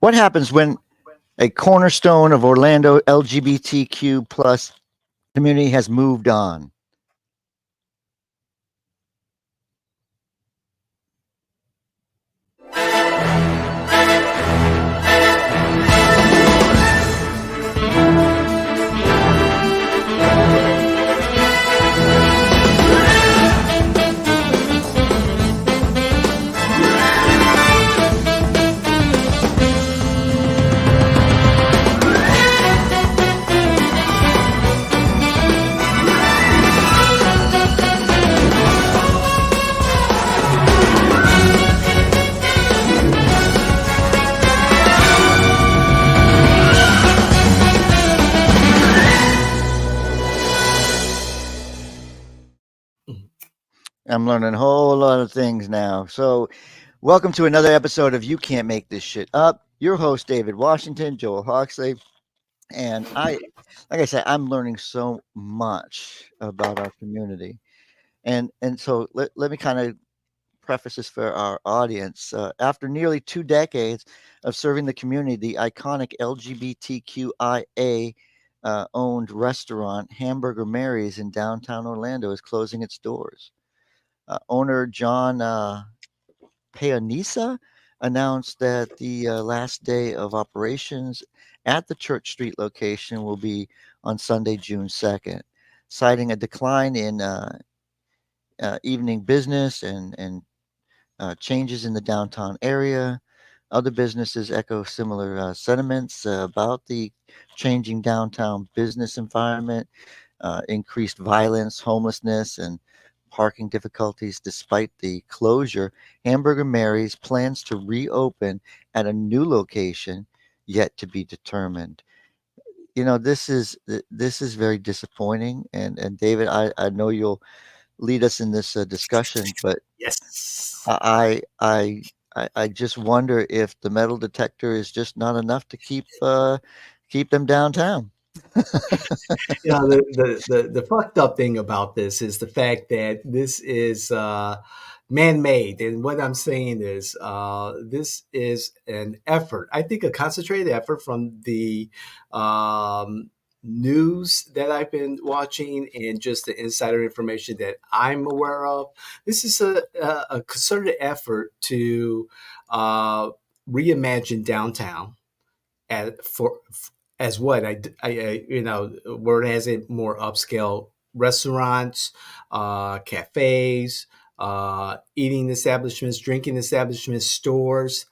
What happens when a cornerstone of Orlando LGBTQ plus community has moved on? I'm learning a whole lot of things now. So, welcome to another episode of You Can't Make This Shit Up. Your host, David Washington, Joel Hoxley. And like I said, I'm learning so much about our community. And so let me kind of preface this for our audience. After nearly 2 decades of serving the community, the iconic LGBTQIA owned restaurant Hamburger Mary's in downtown Orlando is closing its doors. Owner John Paonessa announced that the last day of operations at the Church Street location will be on Sunday, June 2nd, citing a decline in evening business and changes in the downtown area. Other businesses echo similar sentiments about the changing downtown business environment, increased violence, homelessness, and parking difficulties. Despite the closure, Hamburger Mary's plans to reopen at a new location yet to be determined. This is very disappointing, and David, I know you'll lead us in this discussion, but Yes. I just wonder if the metal detector is just not enough to keep them downtown. The fucked up thing about this is the fact that this is man-made, and what I'm saying is this is an effort. I think a concentrated effort from the news that I've been watching and just the insider information that I'm aware of. This is a concerted effort to uh, reimagine downtown for as what where it has it more upscale restaurants, cafes, eating establishments, drinking establishments, stores.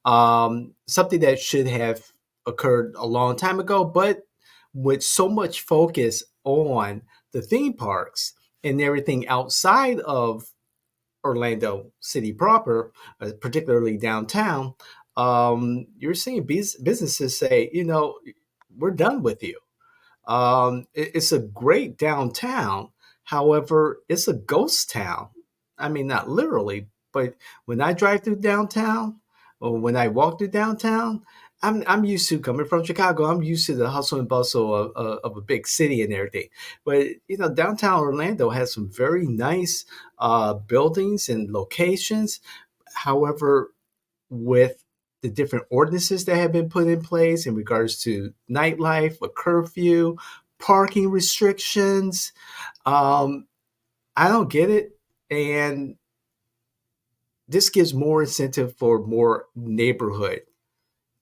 Something that should have occurred a long time ago, but with so much focus on the theme parks and everything outside of Orlando City proper, particularly downtown, you're seeing businesses say, we're done with you. It's a great downtown. However, it's a ghost town. I mean, not literally, but when I drive through downtown or when I walk through downtown, I'm used to coming from Chicago. I'm used to the hustle and bustle of a big city and everything. But downtown Orlando has some very nice buildings and locations. However, with the different ordinances that have been put in place in regards to nightlife, a curfew, parking restrictions. Um, I don't get it. And this gives more incentive for more neighborhood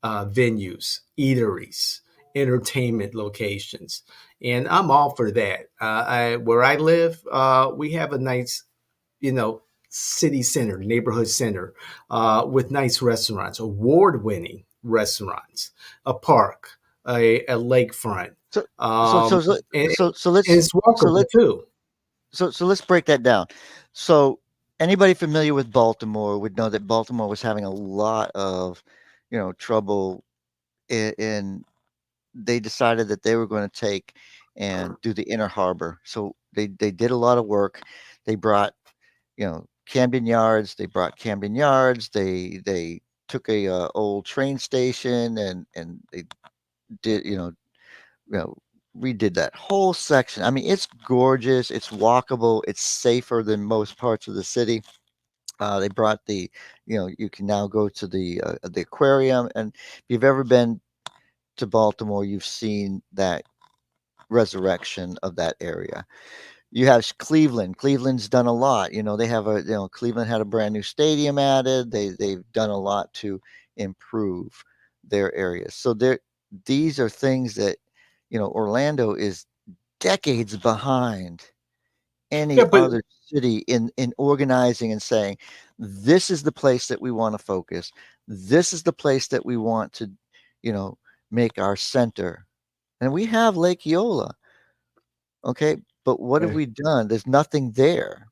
venues, eateries, entertainment locations. And I'm all for that. Where I live, we have a nice, you know, city center, neighborhood center, with nice restaurants, award-winning restaurants, a park, a lakefront, So so so so and, so so and let's it's so walkable let's too. so let's break that down. So anybody familiar with Baltimore would know that Baltimore was having a lot of, trouble in they decided that they were going to take and do the inner harbor. So they did a lot of work. They brought, Camden Yards. They took a old train station and they did, you know, redid that whole section. I mean, it's gorgeous, it's walkable, it's safer than most parts of the city. They brought the, you can now go to the aquarium, and if you've ever been to Baltimore, you've seen that resurrection of that area. You have Cleveland. Cleveland's done a lot. They have Cleveland had a brand new stadium added. They've done a lot to improve their areas. So these are things that, Orlando is decades behind any Yeah, but other city in organizing and saying, this is the place that we want to focus. This is the place that we want to, you know, make our center. And we have Lake Eola, okay? But what have uh, we done? There's nothing there.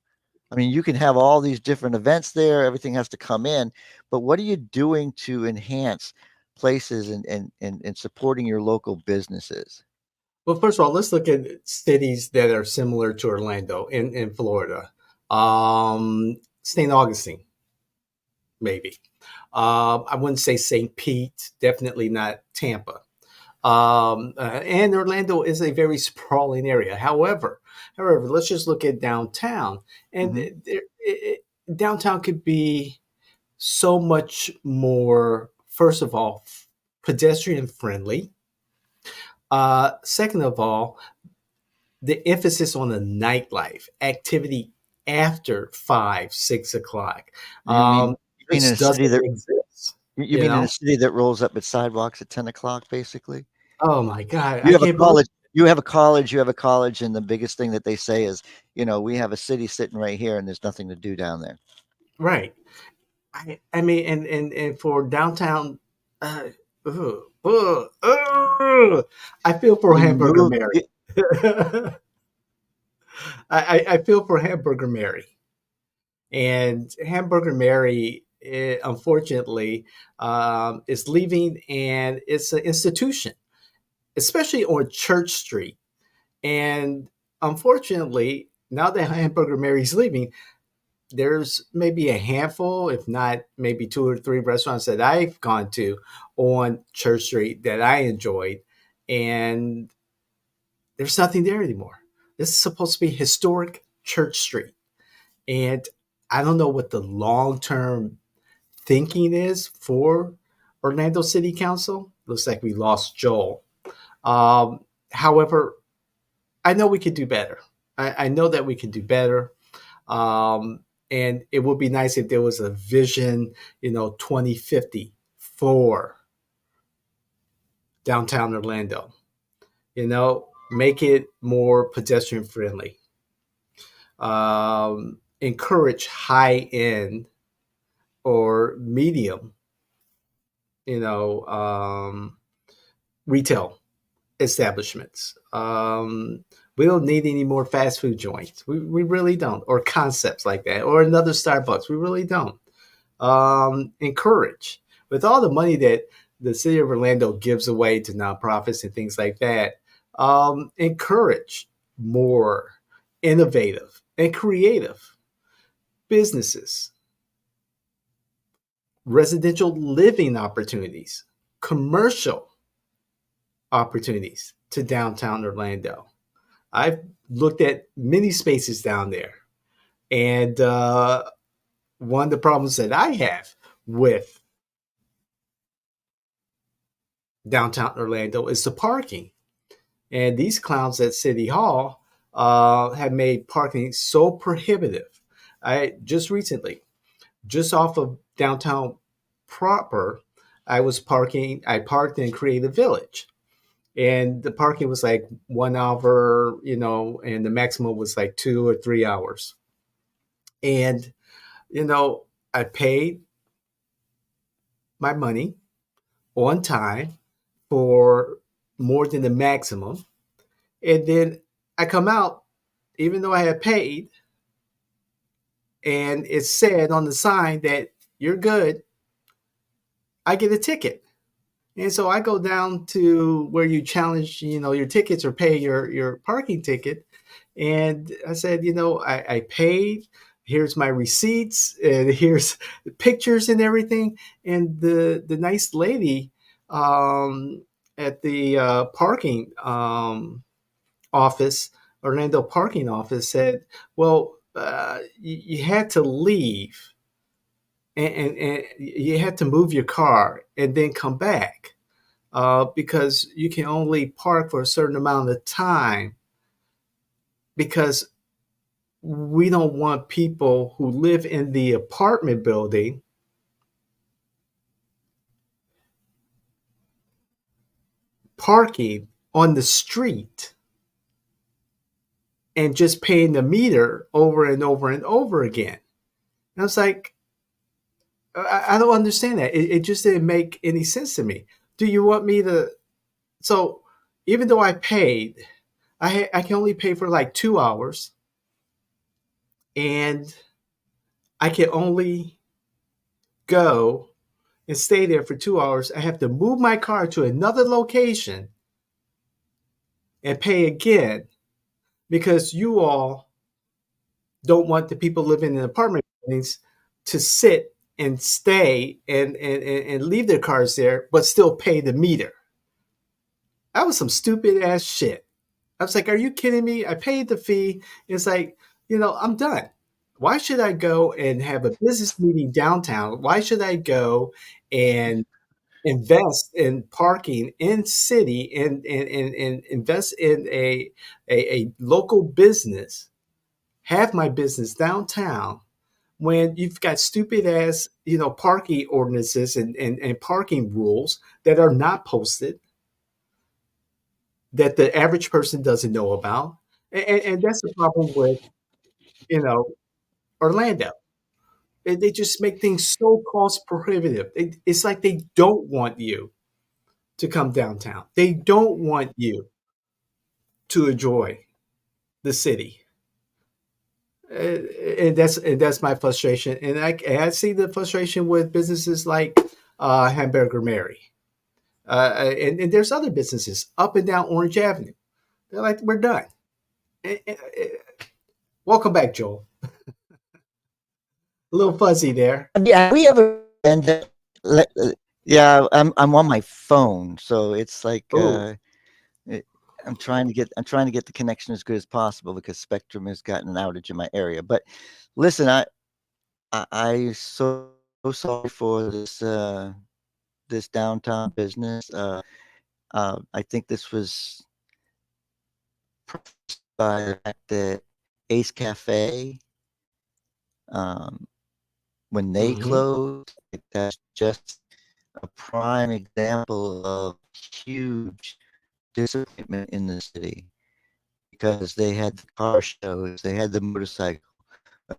I mean, you can have all these different events there, everything has to come in, but what are you doing to enhance places and supporting your local businesses? well, first of all, let's look at cities that are similar to Orlando in Florida. St. Augustine, maybe. I wouldn't say St. Pete, definitely not Tampa. And Orlando is a very sprawling area. However, let's just look at downtown, and Hmm. downtown could be so much more. First of all, pedestrian friendly. Second of all, the emphasis on the nightlife activity after 5, 6 o'clock. You mean you mean in a Just city doesn't that exist. you You mean in a know? city that rolls up its sidewalks at 10 o'clock, basically? Oh my God, You I have a can't believe. college you have a college you have a college, and the biggest thing that they say is, "We have a city sitting right here, and there's nothing to do down there." Right. I mean, and for downtown, uh, I feel for Well, you Hamburger move Mary. y I feel for Hamburger Mary, and Hamburger Mary, unfortunately, is leaving, and it's an institution, especially on Church Street. And unfortunately, now that Hamburger Mary's leaving, there's maybe a handful, if not maybe two or three restaurants that I've gone to on Church Street that I enjoyed, and there's nothing there anymore. This is supposed to be historic Church Street, and I don't know what the long term thinking is for Orlando City Council. Looks like we lost Joel. However, I know we could do better. I know that we can do better. Um, and it would be nice if there was a vision, 2050 for downtown Orlando. Make it more pedestrian friendly. Encourage high end or medium, you know, um, retail establishments. We don't need any more fast food joints. We really don't, or concepts like that, or another Starbucks. We really don't. Encourage with all the money that the city of Orlando gives away to nonprofits and things like that. Encourage more innovative and creative businesses, residential living opportunities, commercial opportunities to downtown Orlando. I've looked at many spaces down there, and one of the problems that I have with downtown Orlando is the parking. And these clowns at City Hall have made parking so prohibitive. I just recently, just off of downtown proper, I parked in Creative Village. And the parking was like 1 hour, and the maximum was like 2 or 3 hours. And, I paid my money on time for more than the maximum. And then I come out, even though I had paid, and it said on the sign that you're good, I get a ticket. And so I go down to where you challenge, your tickets or pay your parking ticket. And I said, I paid. Here's my receipts, and here's the pictures and everything. And the nice lady um, at the parking office, Orlando parking office, said, "Well, you had to leave. and you have to move your car and then come back because you can only park for a certain amount of time because we don't want people who live in the apartment building parking on the street and just paying the meter over and over and over again. And I was like, I don't understand that. It just didn't make any sense to me. Do you want me to? So even though I paid, I can only pay for like 2 hours, and I can only go and stay there for 2 hours. I have to move my car to another location and pay again because you all don't want the people living in apartment buildings to sit and stay and leave their cars there, but still pay the meter. That was some stupid ass shit. I was like, are you kidding me? I paid the fee. It's like, I'm done. Why should I go and have a business meeting downtown? Why should I go and invest in parking in city and invest in a local business, have my business downtown when you've got stupid ass, parking ordinances and parking rules that are not posted that the average person doesn't know about. And that's the problem with, you know, Orlando. They just make things so cost prohibitive. It's like they don't want you to come downtown. They don't want you to enjoy the city. And that's my frustration. And I see the frustration with businesses like Hamburger Mary. And there's other businesses up and down Orange Avenue. They're like, we're done. Welcome back, Joel. A little fuzzy there. Yeah, we ever and yeah, I'm on my phone, so it's like Oh, it, I'm trying to get the connection as good as possible because Spectrum has gotten an outage in my area. But listen, I so sorry for this downtown business. I think this was prefaced by the fact that Ace Cafe, um, when they hmm. closed, like that's just a prime example of huge disappointment in the city because they had the car shows, they had the motorcycle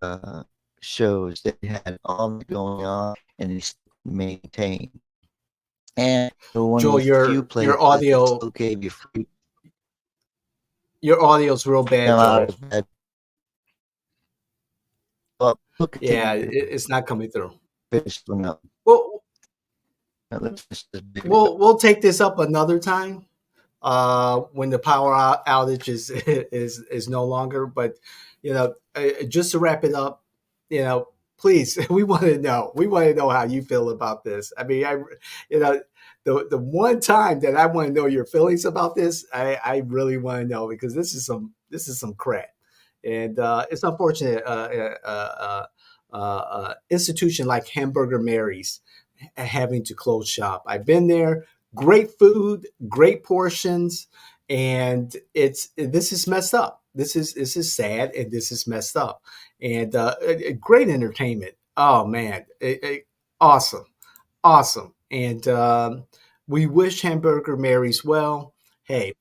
uh, shows, they had all that going on, and they still maintain. And they were one of Joel, the few your places that audio still gave you free. your audio's real bad, No, I Joel. was bad. Well, we'll Yeah, continue to it's not coming through. finish one up. Well, Let's finish this baby up. we'll take this up another time when the power outage is is no longer. But just to wrap it up, please, we want to know how you feel about this. I mean, you know, the one time that I want to know your feelings about this, I really want to know because this is some crap, and it's unfortunate. Institution like Hamburger Mary's having to close shop. I've been there. Great food, great portions, and this is messed up. This is sad, and this is messed up. And great entertainment. Oh man, awesome, awesome. And we wish Hamburger Mary's well. Hey,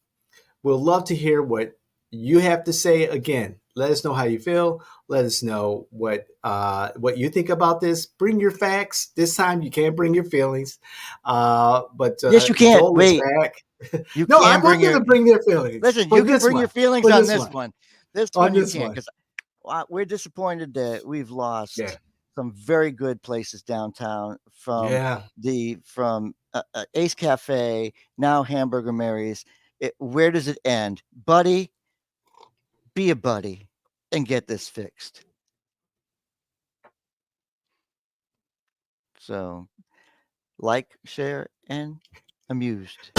we'll love to hear what you have to say. Again, let us know how you feel. Let us know what you think about this. Bring your facts. This time you can't bring your feelings. But Yes, you can. Joel is Wait, back. you No, I can want bring them your to bring their feelings listen. for You can this bring one. your feelings For on this this one. one. This On one you this can't one. because we're disappointed that we've Yeah. lost some very good places downtown Yeah. from Ace Cafe, now Hamburger Mary's. Where does it end, buddy? Be a buddy and get this fixed. So, like, share, and amused.